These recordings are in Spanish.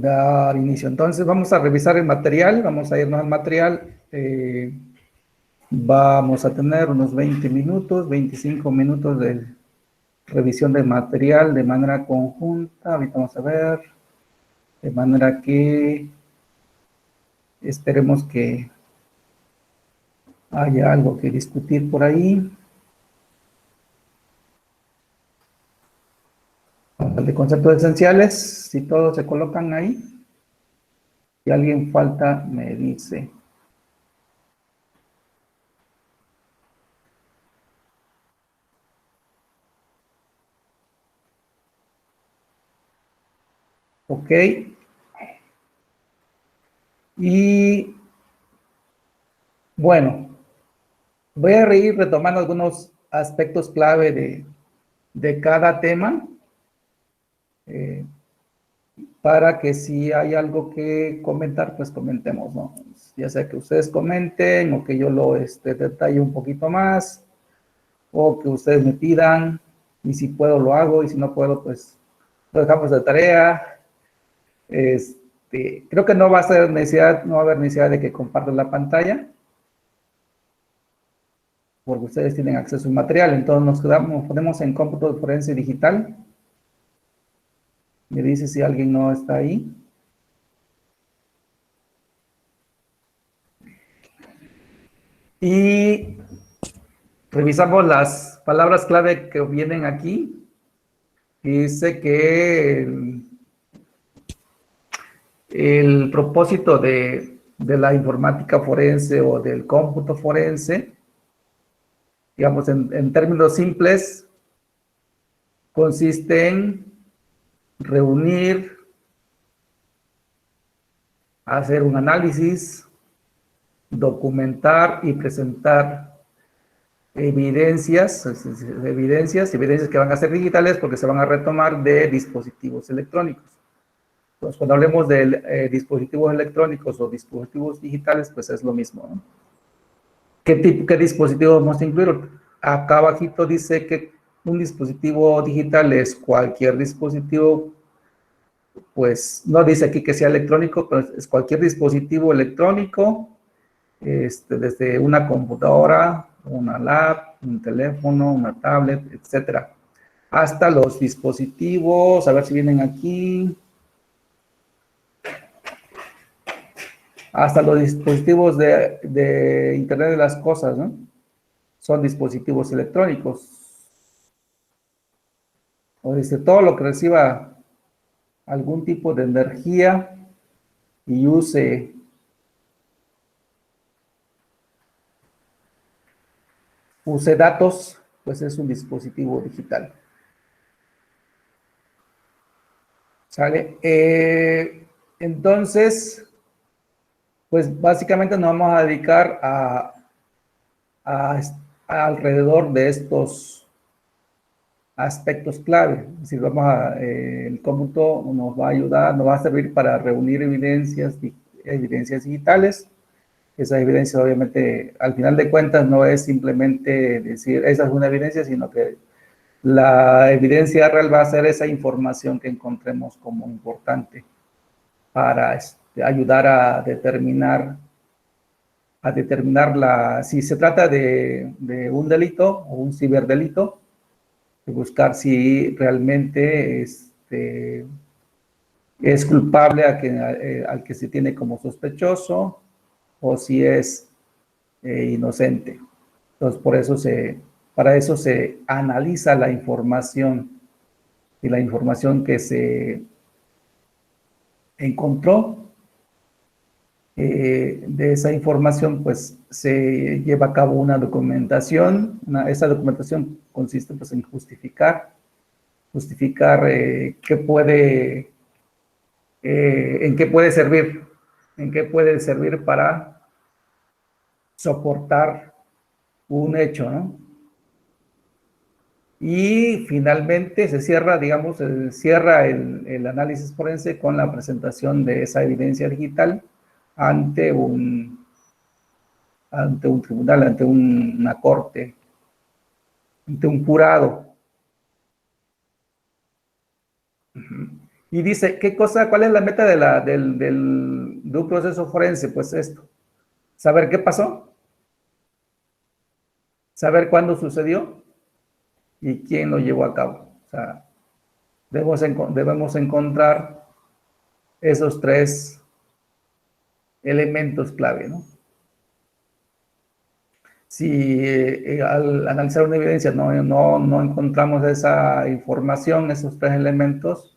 dar inicio. Entonces vamos a revisar el material, vamos a irnos al material. Vamos a tener unos 20 minutos, 25 minutos de revisión del material de manera conjunta. Ahorita vamos a ver, de manera que esperemos que haya algo que discutir por ahí. De conceptos esenciales, si todos se colocan ahí. Si alguien falta, me dice. Ok. Y bueno, voy a ir retomando algunos aspectos clave de cada tema. Para que si hay algo que comentar, pues comentemos, ¿no? Ya sea que ustedes comenten o que yo lo detalle un poquito más o que ustedes me pidan y si puedo lo hago y si no puedo, pues lo dejamos de tarea. Creo que no va a ser necesidad, no va a haber necesidad de que compartan la pantalla porque ustedes tienen acceso al material. Entonces nos ponemos en cómputo forense digital. Me dice si alguien no está ahí. Y revisamos las palabras clave que vienen aquí. Dice que el propósito de la informática forense o del cómputo forense, digamos, en términos simples, consiste en reunir, hacer un análisis, documentar y presentar evidencias que van a ser digitales porque se van a retomar de dispositivos electrónicos. Entonces, cuando hablemos de dispositivos electrónicos o dispositivos digitales, pues es lo mismo, ¿no? ¿Qué dispositivo vamos a incluir? Acá abajito dice que un dispositivo digital es cualquier dispositivo, pues no dice aquí que sea electrónico, pero es cualquier dispositivo electrónico, desde una computadora, una lap, un teléfono, una tablet, etcétera, hasta los dispositivos, a ver si vienen aquí, hasta los dispositivos de Internet de las Cosas, ¿no? Son dispositivos electrónicos. O dice, todo lo que reciba algún tipo de energía y use datos, pues es un dispositivo digital. ¿Sale? Entonces, pues básicamente nos vamos a dedicar a alrededor de estos aspectos clave. Es decir, el cómputo nos va a ayudar, nos va a servir para reunir evidencias digitales. Esa evidencia, obviamente, al final de cuentas, no es simplemente decir, esa es una evidencia, sino que la evidencia real va a ser esa información que encontremos como importante para ayudar a determinar si se trata de un delito o un ciberdelito, de buscar si realmente es culpable al que se tiene como sospechoso o si es inocente. Entonces, para eso se analiza la información y la información que se encontró. De esa información, pues, se lleva a cabo una documentación. Esa documentación consiste, pues, en justificar en qué puede servir para soportar un hecho, ¿no? Y finalmente se cierra, digamos, el análisis forense con la presentación de esa evidencia digital ante un tribunal, ante una corte, ante un jurado. Y dice, ¿qué cosa, cuál es la meta de un proceso forense? Pues esto, saber qué pasó, saber cuándo sucedió y quién lo llevó a cabo. O sea, debemos encontrar esos tres elementos clave, ¿no? Si al analizar una evidencia no encontramos esa información, esos tres elementos,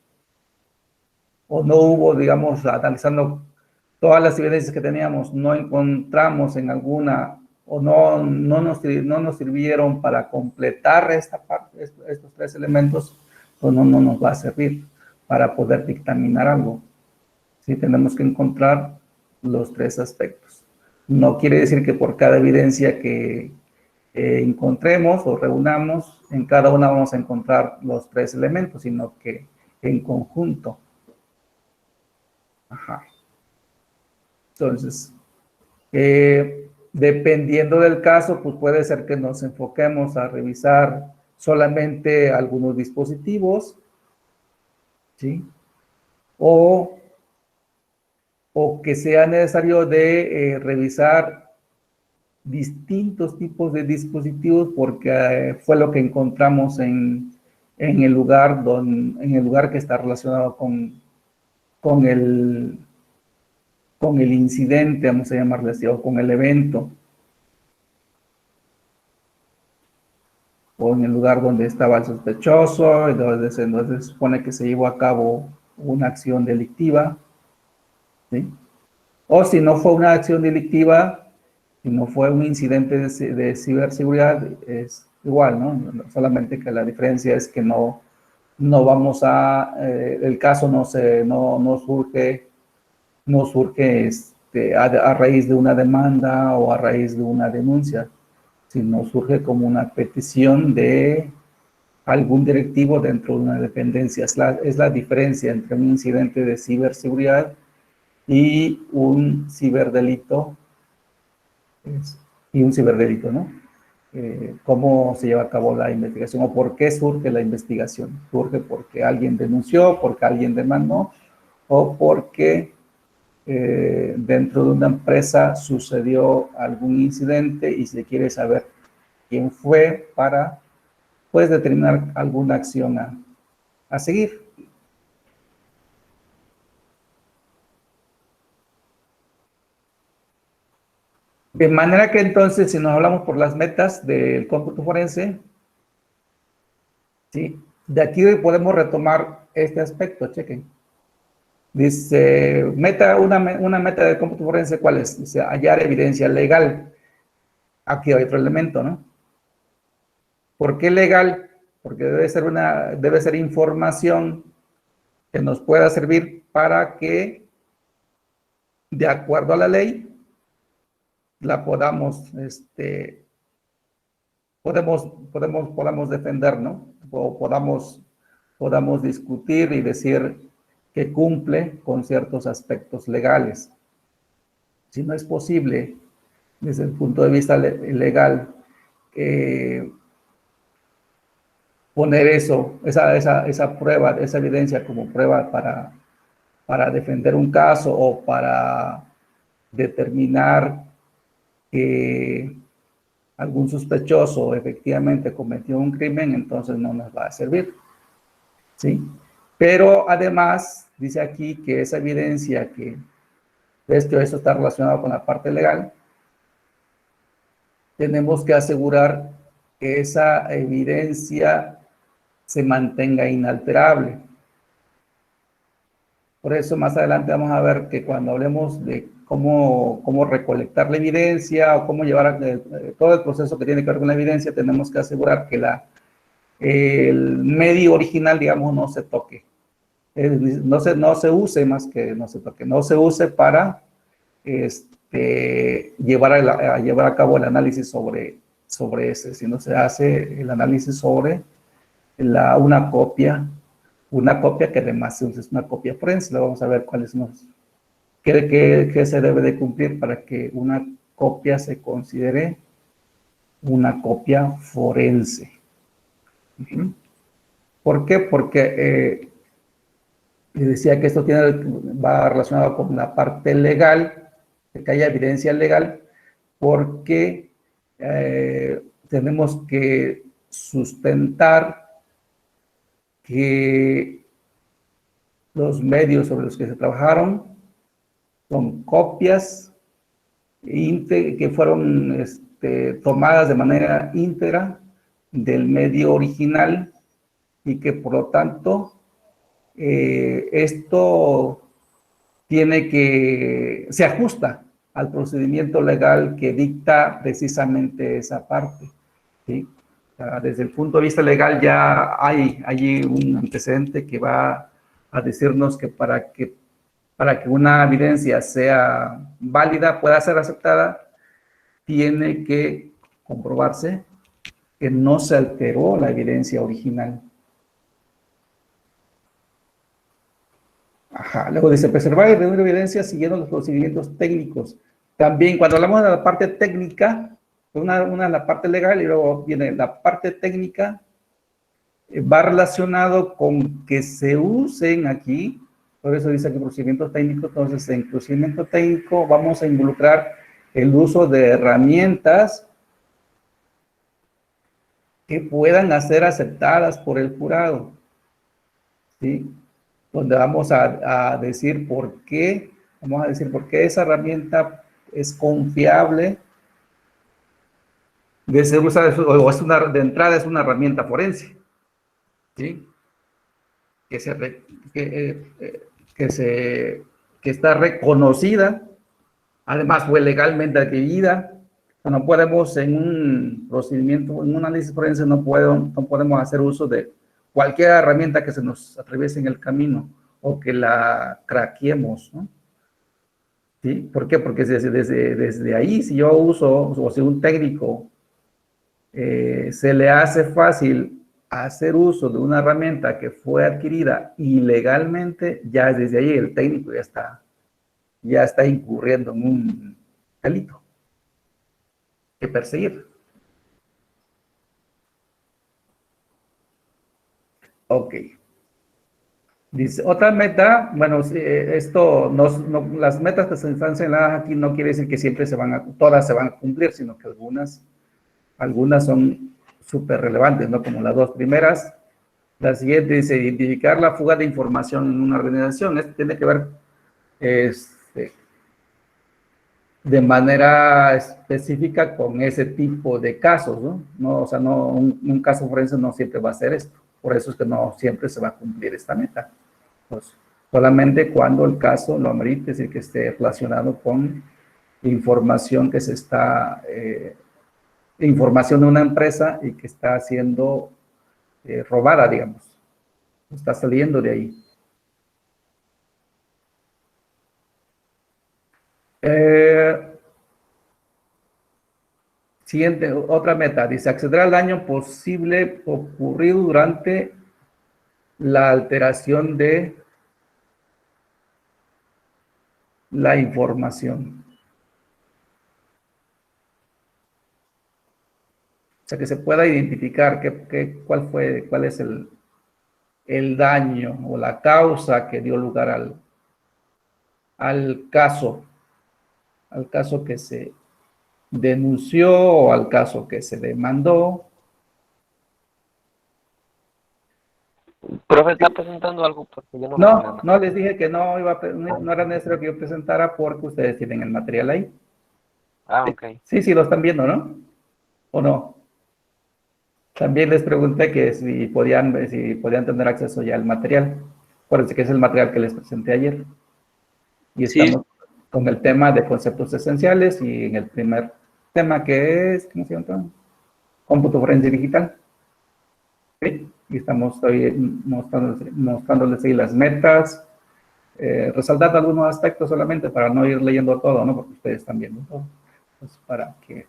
o no hubo, digamos, analizando todas las evidencias que teníamos, no encontramos en alguna, o no nos sirvieron para completar esta parte, estos tres elementos, pues no nos va a servir para poder dictaminar algo. Sí, tenemos que encontrar los tres aspectos. No quiere decir que por cada evidencia que encontremos o reunamos, en cada una vamos a encontrar los tres elementos, sino que en conjunto. Ajá. Entonces, dependiendo del caso, pues puede ser que nos enfoquemos a revisar solamente algunos dispositivos, ¿sí? O que sea necesario de revisar distintos tipos de dispositivos porque fue lo que encontramos en el lugar que está relacionado con el incidente, vamos a llamarle así, o con el evento, o en el lugar donde estaba el sospechoso, entonces se supone que se llevó a cabo una acción delictiva, ¿sí? O si no fue una acción delictiva, si no fue un incidente de ciberseguridad, es igual, ¿no? Solamente que la diferencia es que no vamos a, el caso no surge a raíz de una demanda o a raíz de una denuncia, sino surge como una petición de algún directivo dentro de una dependencia. Es la diferencia entre un incidente de ciberseguridad y un ciberdelito, ¿no? ¿Cómo se lleva a cabo la investigación o por qué surge la investigación? ¿Surge porque alguien denunció, porque alguien demandó o porque dentro de una empresa sucedió algún incidente y se quiere saber quién fue para, pues, determinar alguna acción a seguir? De manera que entonces, si nos hablamos por las metas del cómputo forense, ¿sí? De aquí podemos retomar este aspecto, chequen. Dice, una meta del cómputo forense, ¿cuál es? Dice, hallar evidencia legal. Aquí hay otro elemento, ¿no? ¿Por qué legal? Porque debe ser información que nos pueda servir para que, de acuerdo a la ley, la podamos defender, ¿no? O podamos discutir y decir que cumple con ciertos aspectos legales. Si no es posible, desde el punto de vista legal, poner esa prueba, esa evidencia como prueba para defender un caso o para determinar que algún sospechoso efectivamente cometió un crimen, entonces no nos va a servir, ¿sí? Pero además, dice aquí que esa evidencia que eso está relacionado con la parte legal, tenemos que asegurar que esa evidencia se mantenga inalterable. Por eso más adelante vamos a ver que cuando hablemos de cómo recolectar la evidencia o cómo llevar todo el proceso que tiene que ver con la evidencia, tenemos que asegurar que el medio original, digamos, no se toque. No se use más que no se toque, no se use para llevar a cabo el análisis sobre ese, sino se hace el análisis sobre una copia que además es una copia forense. Vamos a ver qué se debe de cumplir para que una copia se considere una copia forense. ¿Por qué? Porque Y decía que esto va relacionado con la parte legal, que haya evidencia legal, porque tenemos que sustentar que los medios sobre los que se trabajaron son copias que fueron tomadas de manera íntegra del medio original y que por lo tanto esto se ajusta al procedimiento legal que dicta precisamente esa parte, ¿sí? Desde el punto de vista legal ya hay allí un antecedente que va a decirnos que para que una evidencia sea válida, pueda ser aceptada, tiene que comprobarse que no se alteró la evidencia original. Ajá. Luego dice, preservar y reunir evidencia siguiendo los procedimientos técnicos. También cuando hablamos de la parte técnica, una es la parte legal y luego viene la parte técnica, va relacionado con que se usen aquí, por eso dice que procedimientos técnicos, entonces en procedimiento técnico vamos a involucrar el uso de herramientas que puedan ser aceptadas por el jurado, ¿sí? Donde vamos a decir por qué, vamos a decir por qué esa herramienta es confiable de ser usada, o de entrada es una herramienta forense, ¿sí? Que está reconocida, además fue legalmente adquirida. No podemos en un procedimiento, en un análisis forense no podemos hacer uso de cualquier herramienta que se nos atraviese en el camino o que la craqueemos, ¿no? ¿Sí? ¿Por qué? Porque desde ahí, si yo uso, o si un técnico se le hace fácil hacer uso de una herramienta que fue adquirida ilegalmente, ya desde ahí el técnico ya está incurriendo en un delito que perseguir. Ok. Dice, otra meta, bueno, esto, las metas que se están señaladas aquí no quiere decir que siempre todas se van a cumplir, sino que algunas son súper relevantes, ¿no? Como las dos primeras. La siguiente dice, identificar la fuga de información en una organización. Esto tiene que ver de manera específica con ese tipo de casos, ¿no? O sea, un caso forense no siempre va a ser esto. Por eso es que no siempre se va a cumplir esta meta. Pues, solamente cuando el caso lo amerite, es decir, que esté relacionado con información que información de una empresa y que está siendo robada, digamos. Está saliendo de ahí. Siguiente, otra meta, dice, acceder al daño posible ocurrido durante la alteración de la información. O sea, que se pueda identificar cuál es el daño o la causa que dio lugar al caso que se denunció o al caso que se demandó. Profe, ¿está presentando algo? Porque yo no veo nada. No, les dije que no era necesario que yo presentara porque ustedes tienen el material ahí. Ah, ok. Sí, lo están viendo, ¿no? ¿O no? También les pregunté que si podían tener acceso ya al material. Acuérdense que es el material que les presenté ayer. Y estamos con el tema de conceptos esenciales y en el primer tema que es, ¿cómo se llama? Cómputo forense digital. ¿Sí? Y estoy mostrándoles ahí las metas, resaltando algunos aspectos solamente para no ir leyendo todo, ¿no? Porque ustedes están viendo todo. Pues para que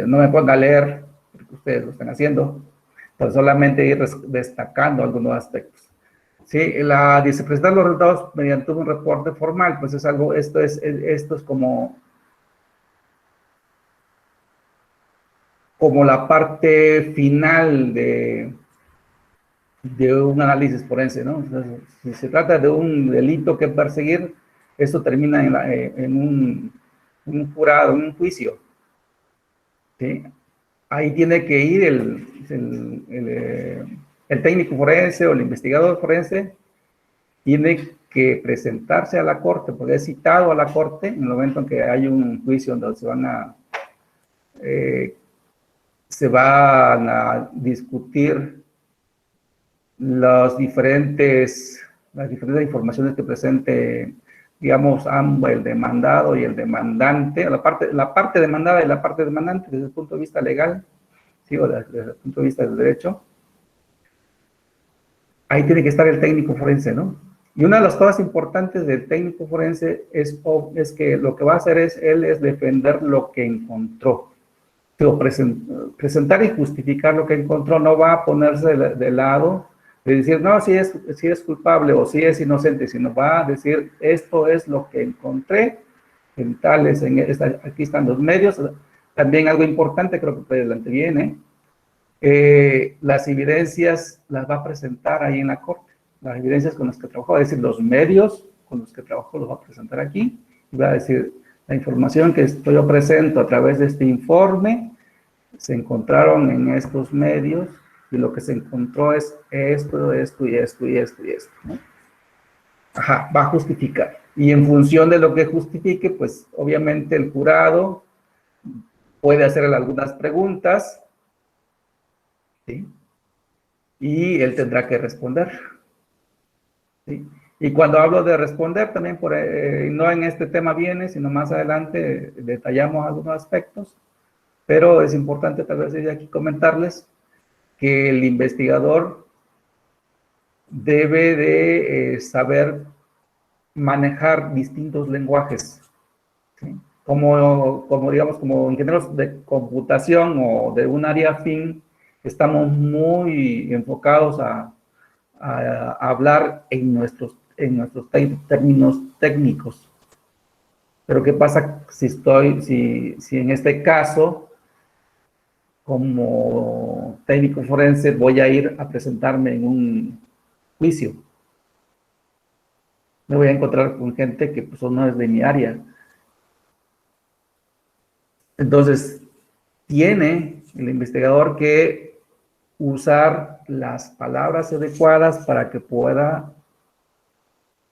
no me ponga a leer, porque ustedes lo están haciendo, pues solamente ir destacando algunos aspectos. Sí, dice presentar los resultados mediante un reporte formal, pues es algo, esto es como la parte final de un análisis forense, ¿no? Entonces, si se trata de un delito que perseguir, esto termina en un jurado, en un juicio, ¿sí? Ahí tiene que ir el técnico forense o el investigador forense, tiene que presentarse a la corte, porque es citado a la corte en el momento en que hay un juicio donde se van a discutir las diferentes informaciones que presente, digamos, ambos, el demandado y el demandante, la parte demandada y la parte demandante desde el punto de vista legal, ¿sí? O desde el punto de vista del derecho. Ahí tiene que estar el técnico forense, ¿no? Y una de las cosas importantes del técnico forense es que lo que va a hacer él es defender lo que encontró. Pero presentar y justificar lo que encontró, no va a ponerse de lado de decir, no, si es culpable o si es inocente, sino va a decir, esto es lo que encontré, aquí están los medios. También algo importante, creo que por delante viene, las evidencias las va a presentar ahí en la corte, las evidencias con las que trabajó, es decir, los medios con los que trabajó los va a presentar aquí, y va a decir, la información que yo presento a través de este informe, se encontraron en estos medios, y lo que se encontró es esto, esto y esto y esto y esto, ¿no? Ajá, va a justificar. Y en función de lo que justifique, pues obviamente el jurado puede hacerle algunas preguntas, ¿sí? Y él tendrá que responder, ¿sí? Y cuando hablo de responder, también no en este tema viene, sino más adelante detallamos algunos aspectos, pero es importante tal vez desde aquí comentarles que el investigador debe de saber manejar distintos lenguajes, ¿sí? Como digamos, como ingenieros de computación o de un área afín, estamos muy enfocados a hablar en nuestros términos técnicos. Pero ¿qué pasa si en este caso, como técnico forense, voy a ir a presentarme en un juicio? Me voy a encontrar con gente que pues no es de mi área. Entonces, tiene el investigador que usar las palabras adecuadas para que pueda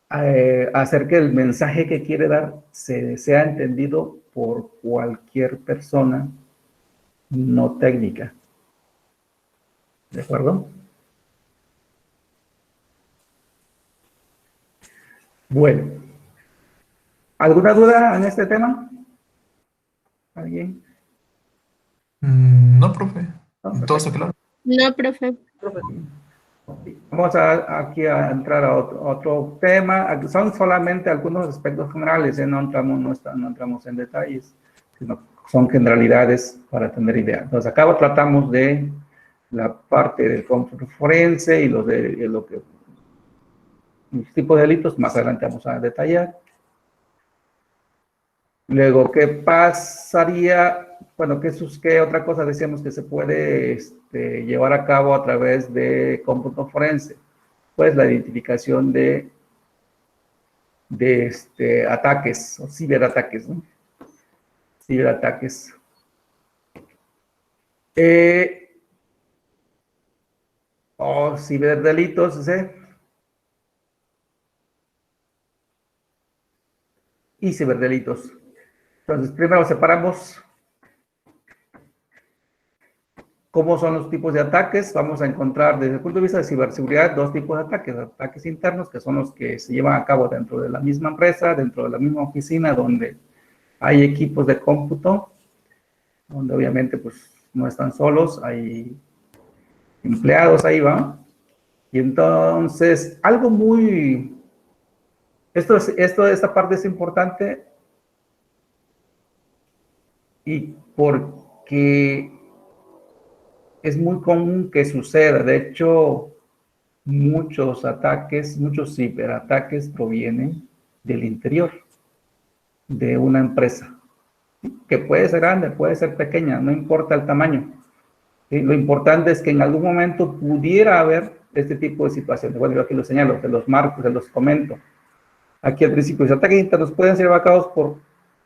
hacer que el mensaje que quiere dar sea entendido por cualquier persona no técnica. ¿De acuerdo? Bueno, ¿alguna duda en este tema? ¿Alguien? No, profe. ¿No? Todo está claro. No, profe. Vamos aquí a entrar a otro tema. Aquí son solamente algunos aspectos generales, no entramos en detalles, sino son generalidades para tener idea. Entonces, acá tratamos de la parte del cómputo forense y los tipos de delitos. Más adelante vamos a detallar. Luego, ¿qué pasaría? Bueno, ¿qué otra cosa decíamos que se puede llevar a cabo a través de cómputo forense? Pues la identificación de ataques o ciberataques, ¿no? Ciberataques. O ciberdelitos, ¿sí? Y ciberdelitos. Entonces, primero separamos cómo son los tipos de ataques. Vamos a encontrar desde el punto de vista de ciberseguridad dos tipos de ataques. Ataques internos, que son los que se llevan a cabo dentro de la misma empresa, dentro de la misma oficina, donde hay equipos de cómputo, donde obviamente pues no están solos, hay empleados ahí, ¿va? Y entonces, esta parte es importante y porque es muy común que suceda. De hecho, muchos ciberataques provienen del interior de una empresa, que puede ser grande, puede ser pequeña, no importa el tamaño. ¿sí? Lo importante es que en algún momento pudiera haber este tipo de situaciones. Bueno, yo aquí lo señalo, te los marco, te los comento. Aquí al principio, los ataques internos pueden ser llevados por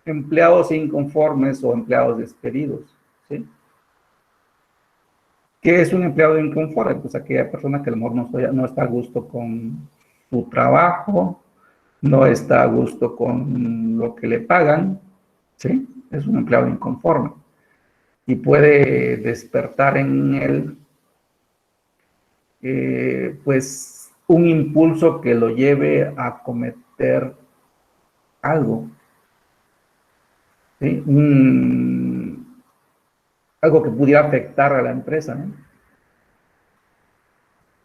empleados inconformes o empleados despedidos, ¿sí? ¿Qué es un empleado inconforme? Pues aquella persona que a lo mejor no está a gusto con su trabajo, no está a gusto con lo que le pagan, ¿sí? Es un empleado inconforme. Y puede despertar en él, pues, un impulso que lo lleve a cometer algo, ¿sí? Algo que pudiera afectar a la empresa, ¿no?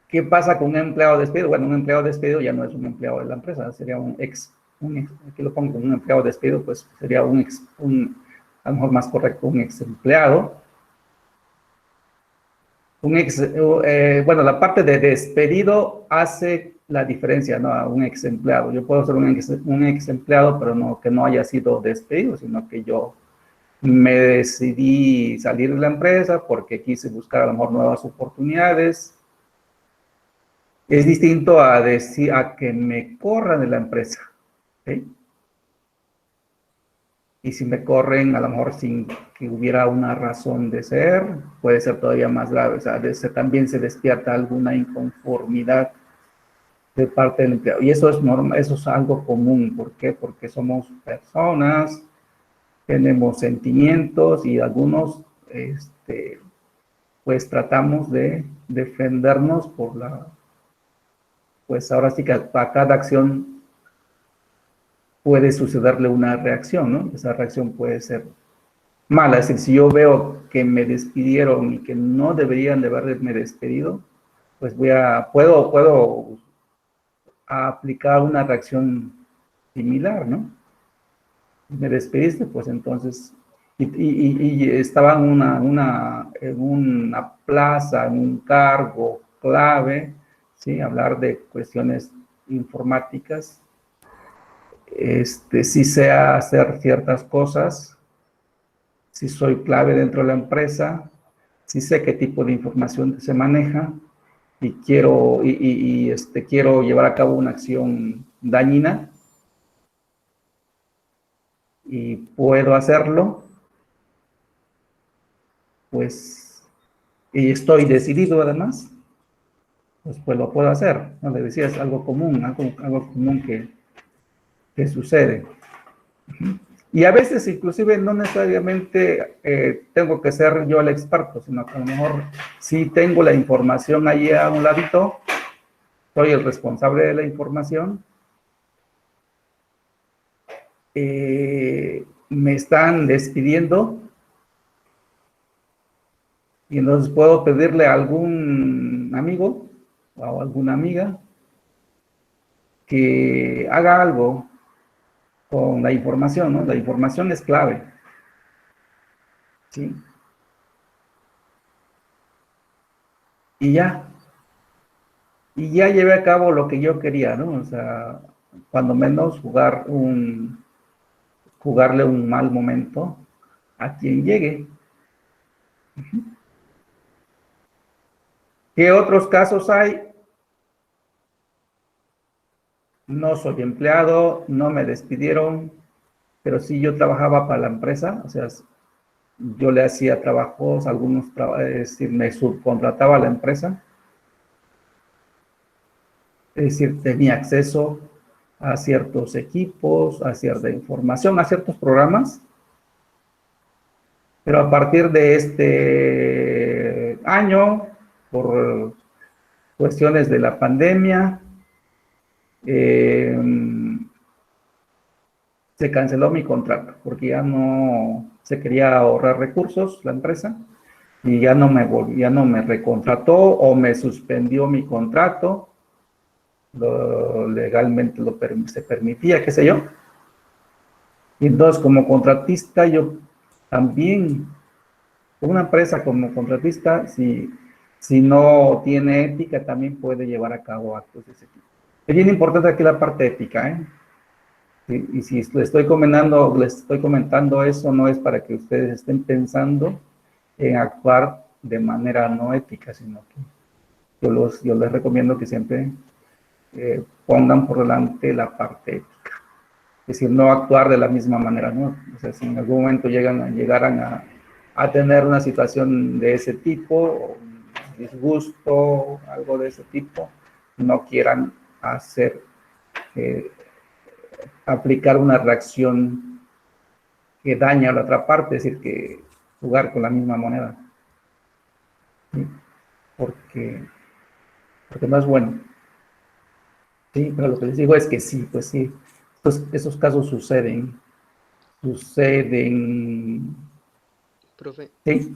¿Qué pasa con un empleado despedido? Bueno, un empleado despedido ya no es un empleado de la empresa, sería aquí lo pongo como un empleado despedido, pues sería a lo mejor más correcto, un ex empleado. Bueno, la parte de despedido hace la diferencia, ¿no? A un ex empleado. Yo puedo ser un ex empleado, pero no que no haya sido despedido, sino que yo me decidí salir de la empresa porque quise buscar a lo mejor nuevas oportunidades. Es distinto a que me corran de la empresa, ¿sí? Y si me corren, a lo mejor sin que hubiera una razón de ser, puede ser todavía más grave. O sea, también se despierta alguna inconformidad de parte del empleado. Y eso es normal, eso es algo común. ¿Por qué? Porque somos personas, tenemos sentimientos y algunos, pues tratamos de defendernos pues ahora sí que a cada acción puede sucederle una reacción, ¿no? Esa reacción puede ser mala. Es decir, si yo veo que me despidieron y que no deberían de haberme despedido, pues puedo aplicar una reacción similar, ¿no? Me despediste, pues entonces, y estaba en una plaza, en un cargo clave, ¿sí? Hablar de cuestiones informáticas, sí sé hacer ciertas cosas, sí soy clave dentro de la empresa, sí sé qué tipo de información se maneja y quiero llevar a cabo una acción dañina y puedo hacerlo, pues, y estoy decidido además, pues lo puedo hacer. No le decía, es algo común, algo común que sucede. Y a veces inclusive no necesariamente tengo que ser yo el experto, sino que a lo mejor sí tengo la información ahí a un ladito, soy el responsable de la información, me están despidiendo y entonces puedo pedirle a algún amigo o alguna amiga que haga algo con la información, ¿no? La información es clave, ¿sí? Y ya llevé a cabo lo que yo quería, ¿no? O sea, cuando menos jugarle un mal momento a quien llegue. ¿Qué otros casos hay? No soy empleado, no me despidieron, pero sí yo trabajaba para la empresa, o sea, yo le hacía trabajos, es decir, me subcontrataba a la empresa, es decir, tenía acceso a ciertos equipos, a cierta información, a ciertos programas, pero a partir de este año, por cuestiones de la pandemia, se canceló mi contrato porque ya no se quería ahorrar recursos la empresa y ya no me recontrató o me suspendió mi contrato, legalmente se permitía, qué sé yo. Y entonces como contratista yo también, una empresa como contratista, si no tiene ética, también puede llevar a cabo actos de ese tipo. Es bien importante aquí la parte ética, ¿eh? Y si les estoy comentando eso, no es para que ustedes estén pensando en actuar de manera no ética, sino que yo les recomiendo que siempre pongan por delante la parte ética. Es decir, no actuar de la misma manera, ¿no? O sea, si en algún momento llegaran a tener una situación de ese tipo, o un disgusto, algo de ese tipo, no quieran hacer, aplicar una reacción que daña a la otra parte, es decir, que jugar con la misma moneda. ¿Sí? Porque no es bueno. Sí, pero lo que les digo es que sí, pues sí, esos casos suceden. Profe, Sí,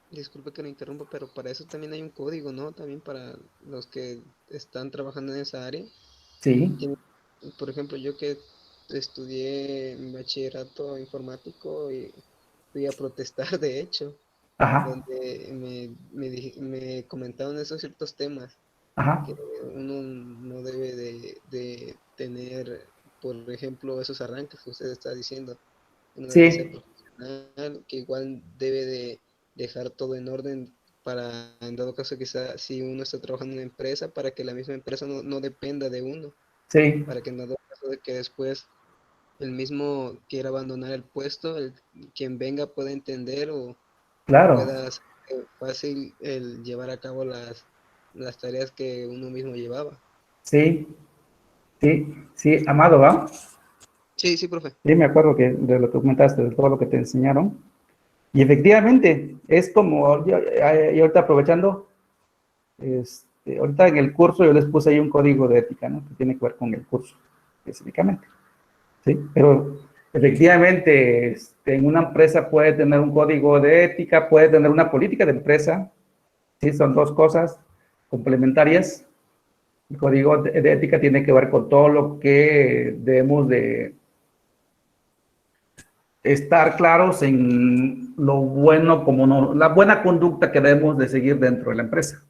disculpe que lo interrumpa, pero para eso también hay un código, ¿no? También para los que están trabajando en esa área. sí, Tiene- por ejemplo, yo que estudié mi bachillerato informático y fui a protestar, de hecho, ajá, donde me comentaron esos ciertos temas ajá, que uno no debe de tener, por ejemplo, esos arranques que usted está diciendo. Uno debe ser sí, profesional, que igual debe de dejar todo en orden para, en dado caso, quizá si uno está trabajando en una empresa, para que la misma empresa no dependa de uno, sí, para que en dado caso de que después el mismo quiera abandonar el puesto, quien venga pueda entender o claro, pueda hacer fácil el llevar a cabo las tareas que uno mismo llevaba. sí, sí, sí, Amado, ¿va? Sí, sí, profe. Sí, me acuerdo que de lo que comentaste, de todo lo que te enseñaron. Y efectivamente, es como, y ahorita aprovechando, ahorita en el curso yo les puse ahí un código de ética, ¿no? Que tiene que ver con el curso, específicamente. ¿Sí? Pero efectivamente, en una empresa puede tener un código de ética, puede tener una política de empresa, ¿sí? Son dos cosas complementarias. El código de ética tiene que ver con todo lo que debemos de estar claros en lo bueno como no, la buena conducta que debemos de seguir dentro de la empresa,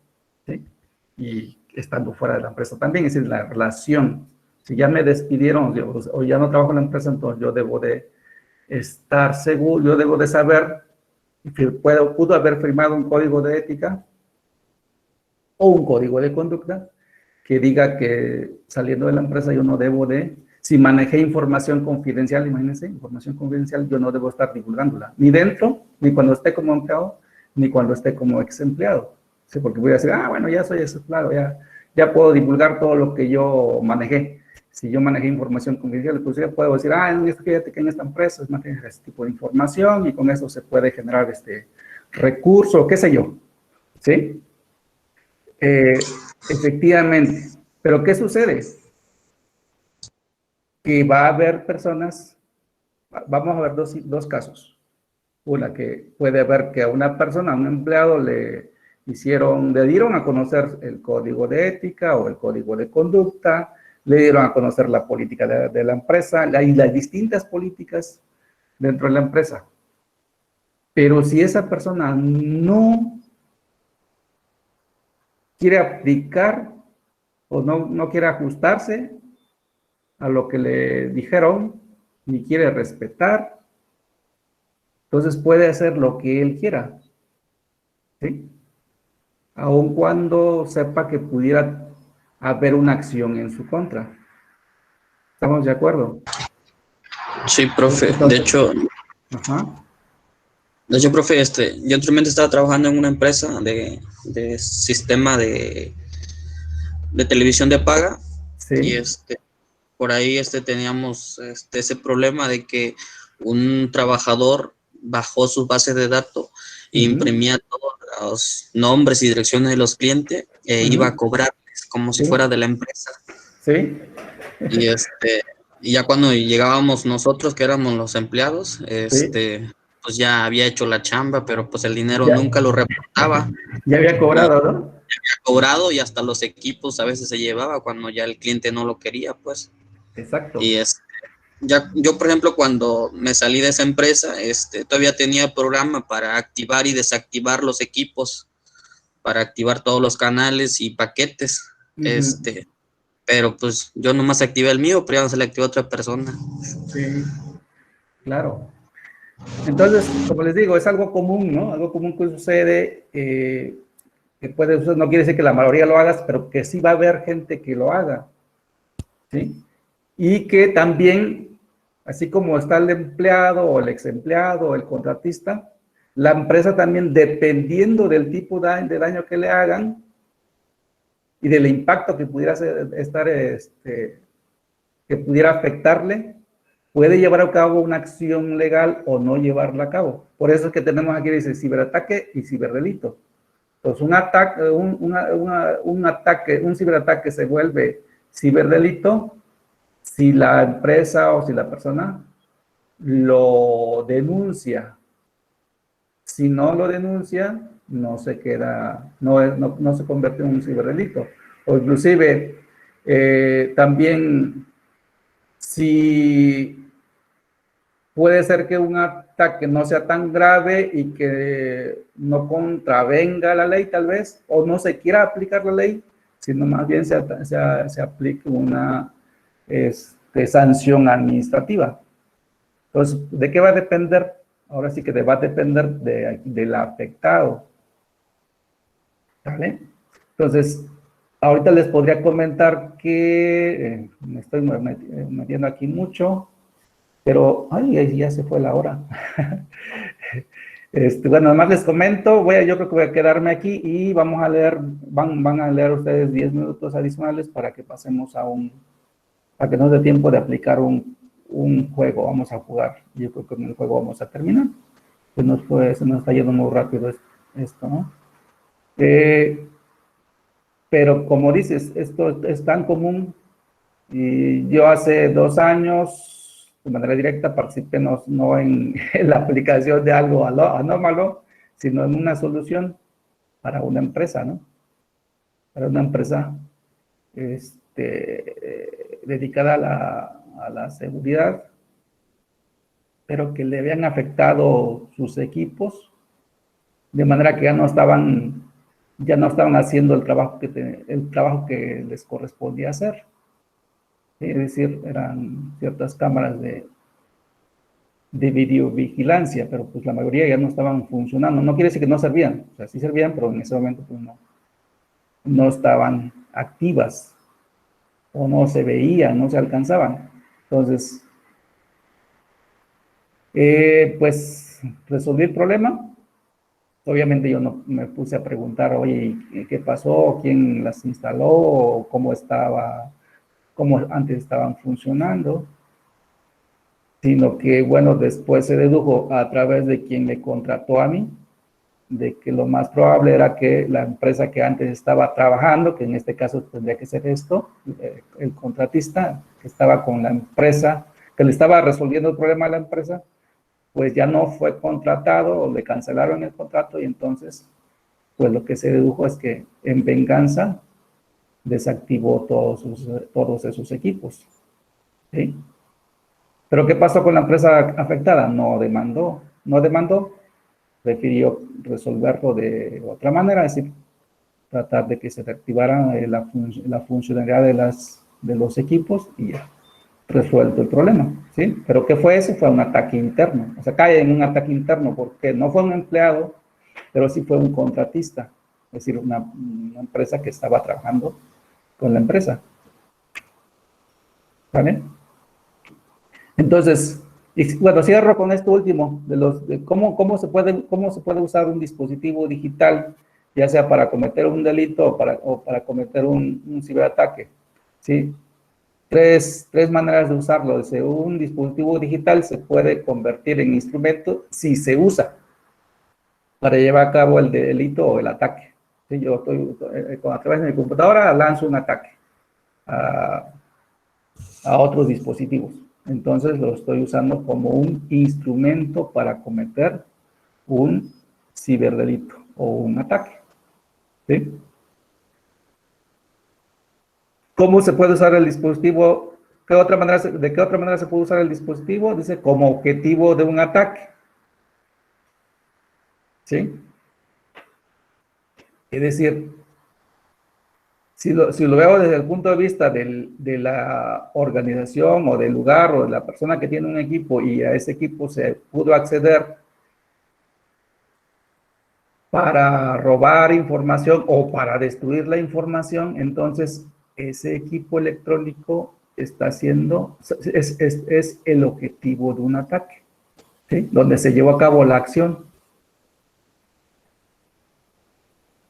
¿sí? Y estando fuera de la empresa también, es decir, la relación. Si ya me despidieron o ya no trabajo en la empresa, entonces yo debo de estar seguro, yo debo de saber que pudo haber firmado un código de ética o un código de conducta que diga que saliendo de la empresa yo no debo de, si manejé información confidencial, imagínense, información confidencial, yo no debo estar divulgándola, ni dentro, ni cuando esté como empleado, ni cuando esté como ex empleado. ¿Sí? Porque voy a decir, bueno, ya soy ex empleado, ya puedo divulgar todo lo que yo manejé. Si yo manejé información confidencial, pues ya puedo decir, fíjate que en esta empresa es maneja este tipo de información y con eso se puede generar este recurso, qué sé yo. ¿Sí? Efectivamente. Pero ¿qué sucede? Que va a haber personas, vamos a ver dos casos. Una, que puede haber que a una persona, a un empleado, le dieron a conocer el código de ética o el código de conducta, le dieron a conocer la política de la empresa y las distintas políticas dentro de la empresa. Pero si esa persona no quiere aplicar o no quiere ajustarse a lo que le dijeron, ni quiere respetar, entonces puede hacer lo que él quiera, ¿sí? Aun cuando sepa que pudiera haber una acción en su contra. ¿Estamos de acuerdo? Sí, profe. Entonces, ajá, De hecho, profe, yo anteriormente estaba trabajando en una empresa de sistema de televisión de paga y sí, por ahí teníamos ese problema de que un trabajador bajó sus bases de datos e ujú, imprimía todos los nombres y direcciones de los clientes e iba a ujú, cobrarles como si sí, fuera de la empresa. sí, Y y ya cuando llegábamos nosotros, que éramos los empleados, sí, pues ya había hecho la chamba, pero pues el dinero ya, nunca lo reportaba ya había y cobrado, ¿no? había cobrado y hasta los equipos a veces se llevaba cuando ya el cliente no lo quería, pues. Exacto, Y ya yo, por ejemplo, cuando me salí de esa empresa, todavía tenía programa para activar y desactivar los equipos, para activar todos los canales y paquetes, ujú, pero pues yo nomás activé el mío, pero ya no se le activó a otra persona. sí, claro. Entonces, como les digo, es algo común, ¿no? Algo común que sucede, que puede suceder, no quiere decir que la mayoría lo hagas, pero que sí va a haber gente que lo haga, ¿sí? Y que también, así como está el empleado o el ex empleado o el contratista, la empresa también, dependiendo del tipo de daño que le hagan y del impacto que pudiera estar, que pudiera afectarle, puede llevar a cabo una acción legal o no llevarla a cabo. Por eso es que tenemos aquí, dice, ciberataque y ciberdelito. Entonces, un ciberataque se vuelve ciberdelito si la empresa o si la persona lo denuncia. Si no lo denuncia, no se queda, no se convierte en un ciberdelito. O inclusive, también, si puede ser que un ataque no sea tan grave y que no contravenga la ley, tal vez, o no se quiera aplicar la ley, sino más bien se aplique una sanción administrativa. Entonces, ¿de qué va a depender? Ahora sí que va a depender del afectado. ¿Vale? Entonces, ahorita les podría comentar que me estoy metiendo aquí mucho, pero, ay, ya se fue la hora. Bueno, además les comento, yo creo que voy a quedarme aquí y vamos a leer, van a leer ustedes 10 minutos adicionales para que pasemos para que nos dé tiempo de aplicar un juego. Vamos a jugar. Yo creo que en el juego vamos a terminar. Se nos está yendo muy rápido esto, ¿no? Pero como dices, esto es tan común. Y yo hace 2 años, de manera directa, participé no en la aplicación de algo anómalo, sino en una solución para una empresa, ¿no? Para una empresa dedicada a la seguridad, pero que le habían afectado sus equipos, de manera que ya no estaban haciendo el trabajo que les correspondía hacer. Es decir, eran ciertas cámaras de videovigilancia, pero pues la mayoría ya no estaban funcionando. No quiere decir que no servían, o sea, sí servían, pero en ese momento pues no estaban activas, o no se veían, no se alcanzaban. Entonces, pues resolví el problema. Obviamente yo no me puse a preguntar, oye, ¿qué pasó? ¿Quién las instaló? ¿Cómo antes estaban funcionando? Sino que, bueno, después se dedujo a través de quien me contrató a mí, de que lo más probable era que la empresa que antes estaba trabajando, que en este caso tendría que ser el contratista que estaba con la empresa, que le estaba resolviendo el problema a la empresa, pues ya no fue contratado o le cancelaron el contrato, y entonces, pues lo que se dedujo es que en venganza desactivó todos esos equipos. ¿Sí? Pero ¿qué pasó con la empresa afectada? No demandó, prefirió resolverlo de otra manera, es decir, tratar de que se reactivara la funcionalidad de los equipos y ya, resuelto el problema, ¿sí? Pero ¿qué fue eso? Fue un ataque interno, o sea, cae en un ataque interno porque no fue un empleado, pero sí fue un contratista, es decir, una empresa que estaba trabajando con la empresa, ¿vale? Entonces, bueno, cierro con esto último, de cómo se puede usar un dispositivo digital, ya sea para cometer un delito o para cometer un ciberataque, ¿sí? Tres maneras de usarlo. Dice, un dispositivo digital se puede convertir en instrumento si se usa para llevar a cabo el delito o el ataque. ¿Sí? Yo a través de mi computadora lanzo un ataque a otros dispositivos. Entonces lo estoy usando como un instrumento para cometer un ciberdelito o un ataque. ¿Sí? ¿Cómo se puede usar el dispositivo? ¿De qué otra manera se puede usar el dispositivo? Dice, como objetivo de un ataque. ¿Sí? Es decir, Si lo veo desde el punto de vista de la organización o del lugar o de la persona que tiene un equipo y a ese equipo se pudo acceder para robar información o para destruir la información, entonces ese equipo electrónico está siendo, es el objetivo de un ataque, ¿sí? Donde se llevó a cabo la acción.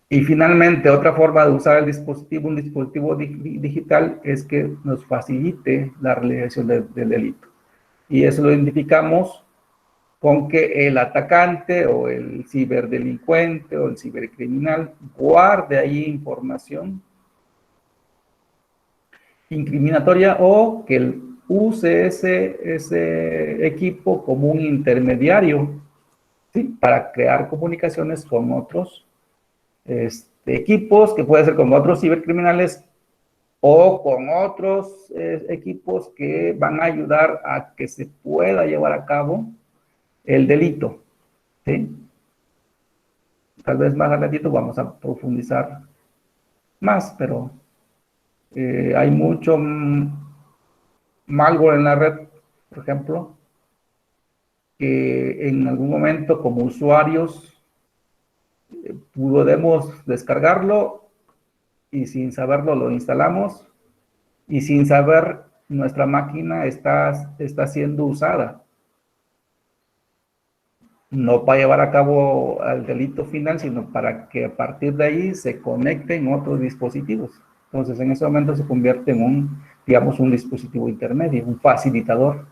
Y finalmente, otra forma de usar el dispositivo, un dispositivo digital, es que nos facilite la realización del delito. Y eso lo identificamos con que el atacante o el ciberdelincuente o el cibercriminal guarde ahí información incriminatoria o que él use ese equipo como un intermediario, ¿sí? Para crear comunicaciones con otros equipos, que puede ser con otros cibercriminales o con otros equipos que van a ayudar a que se pueda llevar a cabo el delito, ¿sí? Tal vez más adelantito vamos a profundizar más, pero hay mucho malware en la red, por ejemplo, que en algún momento como usuarios podemos descargarlo y sin saberlo lo instalamos y sin saber nuestra máquina está siendo usada. No para llevar a cabo el delito final, sino para que a partir de ahí se conecten otros dispositivos. Entonces, en ese momento se convierte en un dispositivo intermedio, un facilitador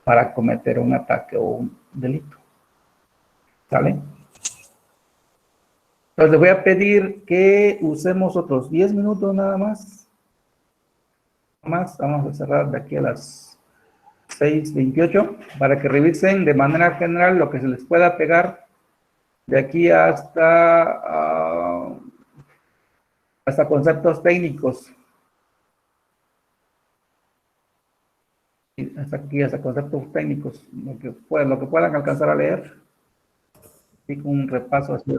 para cometer un ataque o un delito. ¿Sale? Entonces, les voy a pedir que usemos otros 10 minutos nada más. Vamos a cerrar de aquí a las 6:28 para que revisen de manera general lo que se les pueda pegar de aquí hasta conceptos técnicos. Hasta aquí, hasta conceptos técnicos, lo que puedan alcanzar a leer. Y con un repaso así.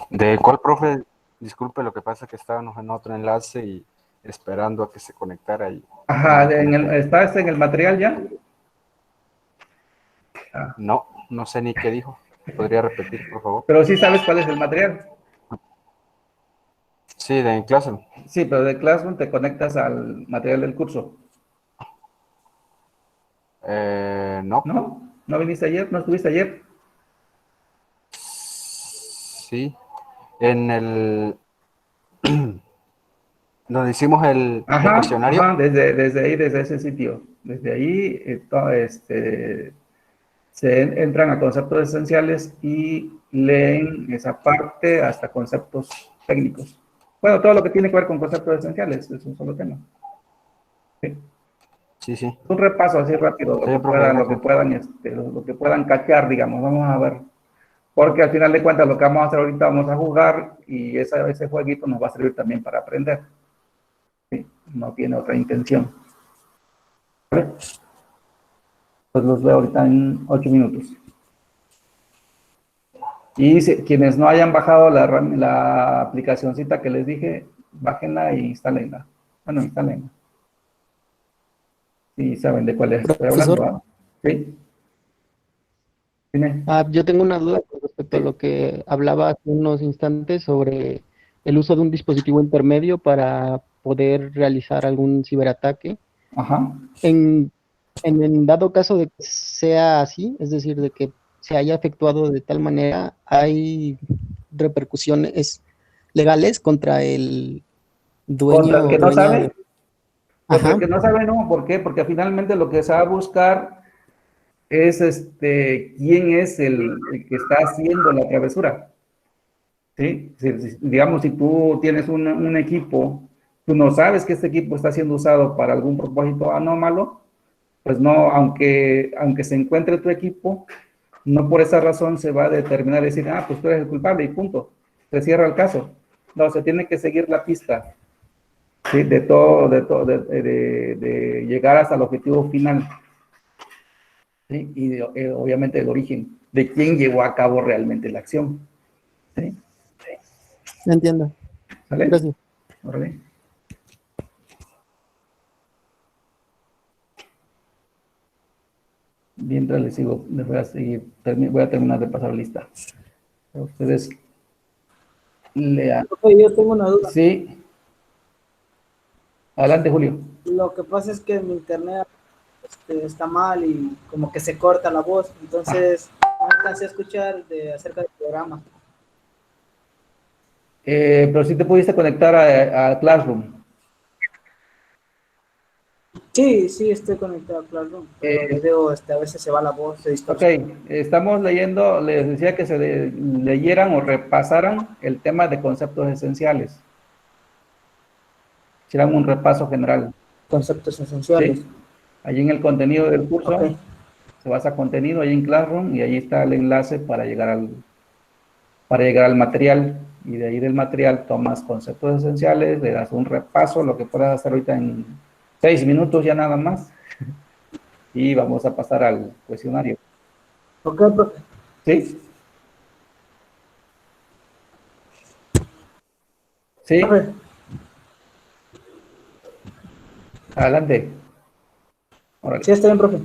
¿De cuál, profe? Disculpe, lo que pasa es que estábamos en otro enlace y esperando a que se conectara ahí. Ajá, ¿estás en el material ya? No, no sé ni qué dijo. ¿Podría repetir, por favor? Pero sí sabes cuál es el material. Sí, de clase. Sí, pero de Classroom te conectas al material del curso. No. ¿No? ¿No viniste ayer? ¿No estuviste ayer? Sí, en el... donde hicimos el cuestionario. Ajá, desde ahí, desde ese sitio. Desde ahí, se entran a conceptos esenciales y leen esa parte hasta conceptos técnicos. Bueno, todo lo que tiene que ver con conceptos esenciales, es un solo tema. ¿Sí? Sí. Un repaso así rápido, Sí, lo que puedan cachar, digamos, vamos a ver. Porque al final de cuentas lo que vamos a hacer ahorita, vamos a jugar y ese jueguito nos va a servir también para aprender. ¿Sí? No tiene otra intención. ¿Vale? Pues los veo ahorita en 8 minutos. Y quienes no hayan bajado la aplicacioncita que les dije, bájenla e instálenla. Bueno, instálenla. Sí, saben de cuál es estoy hablando, ¿verdad? ¿Sí? Dime. Yo tengo una duda con respecto a lo que hablaba hace unos instantes sobre el uso de un dispositivo intermedio para poder realizar algún ciberataque. Ajá. En dado caso de que sea así, es decir, de que se haya efectuado de tal manera, ¿hay repercusiones legales contra el dueño ¿Contra el que o no dueña sabe? de... Contra Ajá. el que no sabe, no. ¿Por qué? Porque finalmente lo que se va a buscar es quién es el que está haciendo la travesura. ¿Sí? Digamos, si tú tienes un equipo, tú no sabes que este equipo está siendo usado para algún propósito anómalo, pues no, aunque se encuentre tu equipo, no por esa razón se va a determinar, decir, pues tú eres el culpable y punto, se cierra el caso. No, se tiene que seguir la pista, ¿sí? De llegar hasta el objetivo final, ¿sí? Y obviamente el origen, de quién llevó a cabo realmente la acción, ¿sí? Entiendo. ¿Sale? Gracias. Órale. Mientras les sigo, les voy a seguir, voy a terminar de pasar lista. Ustedes lean. Profe, yo tengo una duda. Sí. Adelante, Julio. Lo que pasa es que mi internet está mal y como que se corta la voz, entonces no alcancé a escuchar acerca del programa. Pero sí te pudiste conectar a Classroom. Sí, sí, estoy conectado a Classroom, pero le veo, a veces se va la voz, se Ok, distorsiona. estamos leyendo, les decía que se leyeran o repasaran el tema de conceptos esenciales. Hicieran un repaso general. Conceptos esenciales. Sí, allí en el contenido del curso Ok. se basa contenido, ahí en Classroom, y ahí está el enlace para llegar al material. Y de ahí del material tomas conceptos esenciales, le das un repaso, lo que puedas hacer ahorita en 6 minutos ya nada más. Y vamos a pasar al cuestionario. Ok, profe. ¿Sí? ¿Sí? Profe, Adelante. Órale. sí, está bien, profe.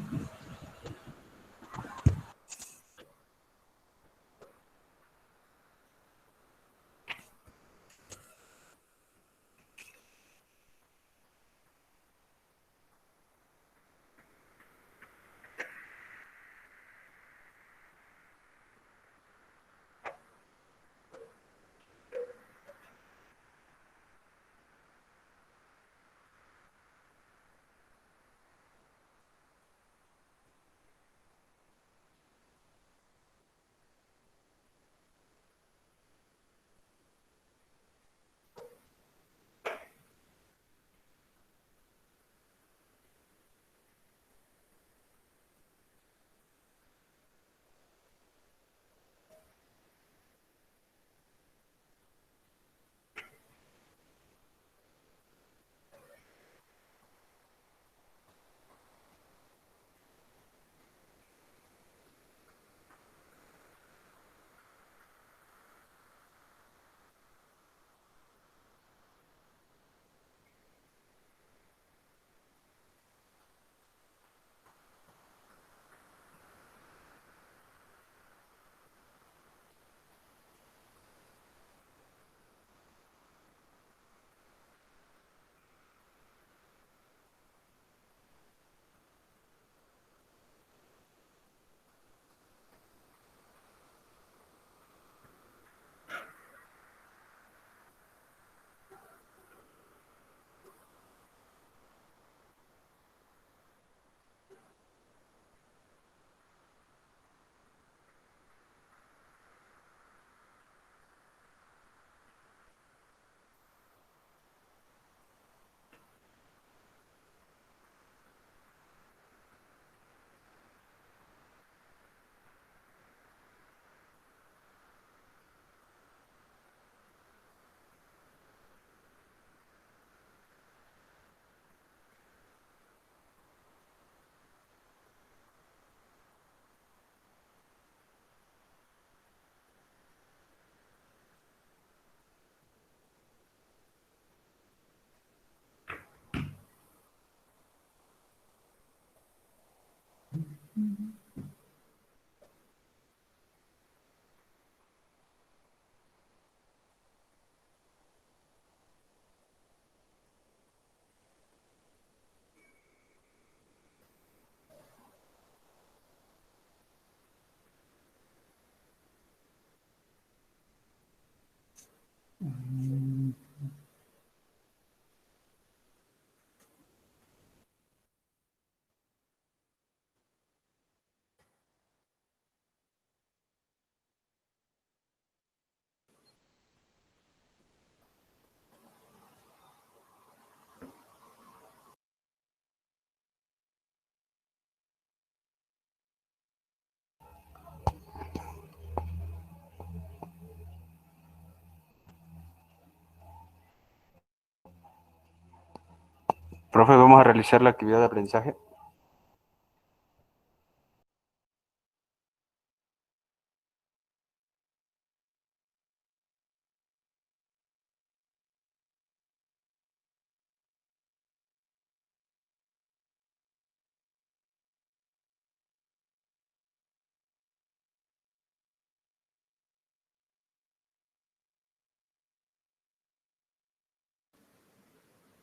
Profe, vamos a realizar la actividad de aprendizaje.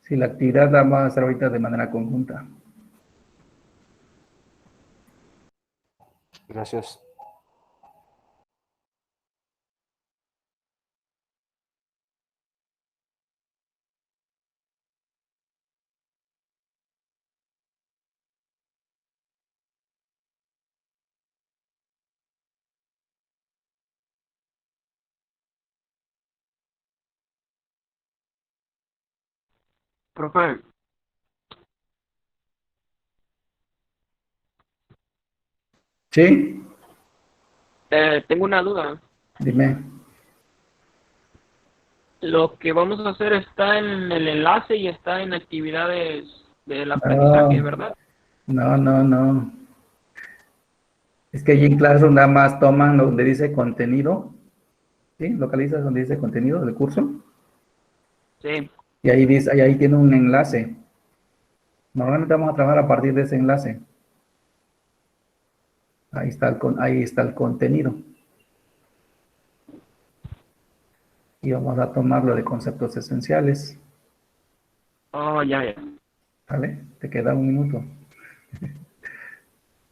Sí, la actividad la vamos a hacer ahorita de manera conjunta. Gracias. Profe, ¿Sí? tengo una duda. Dime. Lo que vamos a hacer está en el enlace y está en actividades del aprendizaje, No, ¿verdad? no. Es que allí en Classroom nada más toman donde dice contenido. ¿Sí? Localizas donde dice contenido del curso. Sí. Y ahí dice, ahí tiene un enlace. Normalmente vamos a trabajar a partir de ese enlace. Ahí está el contenido. Y vamos a tomarlo de conceptos esenciales. Oh, ya. ¿Vale? Te queda un minuto.